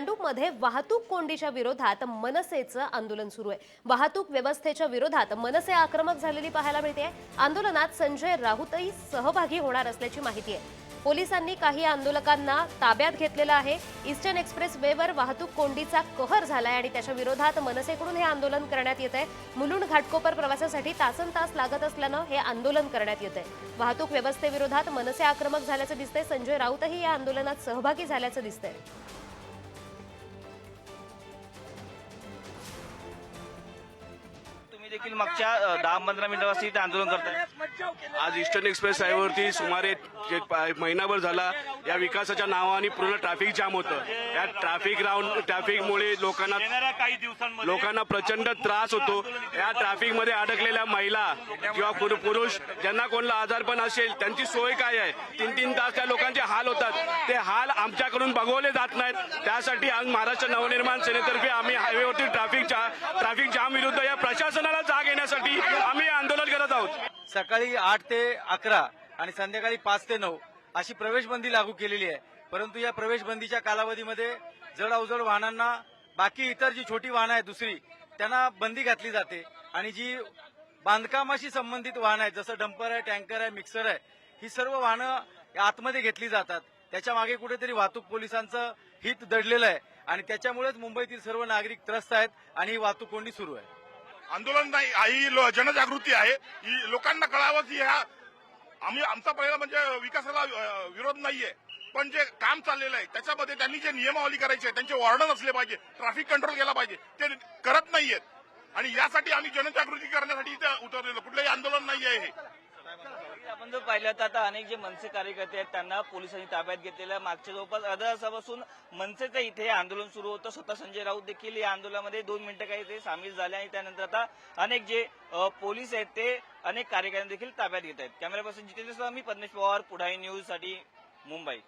भांडूपमध्ये वाहतूक कोंडीच्या विरोधात मनसेचं आंदोलन सुरू आहे। वाहतूक व्यवस्थेच्या विरोधात मनसे आक्रमक झालेली पाहायला मिळते। आंदोलनात संजय राऊतही सहभागी होणार असल्याची माहिती आहे। पोलिसांनी काही आंदोलकांना ताब्यात घेतलेलं आहे। ईस्टर्न एक्सप्रेस वेवर वाहतूक कोंडीचा कहर झालाय आणि त्याच्या विरोधात मनसेकडून हे आंदोलन करण्यात येत आहे। मुलुंड घाटकोपर प्रवासासाठी तासनतास लागत असल्यानं हे आंदोलन करण्यात येत आहे। वाहतूक व्यवस्थेविरोधात मनसे आक्रमक झाल्याचं दिसतंय। संजय राऊतही या आंदोलनात सहभागी झाल्याचं दिसतंय। देखील मागच्या 10-15 मिनिटांपासून इथे आंदोलन करतात। आज ईस्टर्न एक्सप्रेस हायवेवरती सुमारे महिनाभर झाला या विकासाच्या नावाने पूर्ण ट्रॅफिक जाम होतं। या ट्रॅफिकमुळे लोकांना प्रचंड त्रास होतो। या ट्रॅफिकमध्ये अडकलेल्या महिला किंवा पुरुष ज्यांना कोणला आजारपण असेल त्यांची सोय काय आहे? 3-3 तास त्या लोकांचे हाल होतात। ते हाल आमच्याकडून बघवले जात नाहीत। त्यासाठी आज महाराष्ट्र नवनिर्माण सेनेतर्फे आम्ही हायवेवरती ट्रॅफिक जाम विरुद्ध या प्रशासनाला जाग येण्यासाठी आम्ही आंदोलन करत आहोत। सकाळी 8 ते 11 आणि संध्याकाळी 5 ते 9 अशी प्रवेशबंदी लागू केलेली आहे। परंतु या प्रवेशबंदीच्या कालावधीमध्ये जड अवजड वाहनांना, बाकी इतर जी छोटी वाहनं आहेत दुसरी, त्यांना बंदी घातली जाते आणि जी बांधकामाशी संबंधित वाहनं आहेत जसं डंपर आहे, टँकर आहे, मिक्सर आहे, ही सर्व वाहनं आतमध्ये घेतली जातात। त्याच्या मागे कुठेतरी वाहतूक पोलिसांचं हित दडलेलं आहे आणि त्याच्यामुळेच मुंबईतील सर्व नागरिक त्रस्त आहेत आणि ही वाहतूक कोंडी सुरू आहे। आंदोलन नाही, ही जनजागृती आहे। ही लोकांना कळावं की आमचा पहिला म्हणजे विकासाला विरोध नाहीये, पण जे काम चाललेलं आहे त्याच्यामध्ये त्यांनी जे नियमावली करायची आहे, त्यांचे वॉर्डन असले पाहिजे, ट्रॅफिक कंट्रोल केला पाहिजे, ते करत नाहीयेत आणि यासाठी आम्ही जनजागृती करण्यासाठी इथे उतरलेलो, कुठलंही आंदोलन नाही आहे हे। आपण जर पाहिलं तर आता अनेक जे मनसे कार्यकर्ते आहेत त्यांना पोलिसांनी ताब्यात घेतलेलं आहे। मागच्या जवळपास अर्ध्या तासापासून मनसेचं इथे आंदोलन सुरू होतं। स्वतः संजय राऊत देखील या आंदोलनामध्ये 2 मिनिटं काही ते सामील झाले आणि त्यानंतर आता अनेक जे पोलीस आहेत ते अनेक कार्यकर्त्यांना देखील ताब्यात घेत आहेत। कॅमेरा पर्सन जितेंद्र, मी पद्मेश पवार, पुढारी न्यूज साठी मुंबई।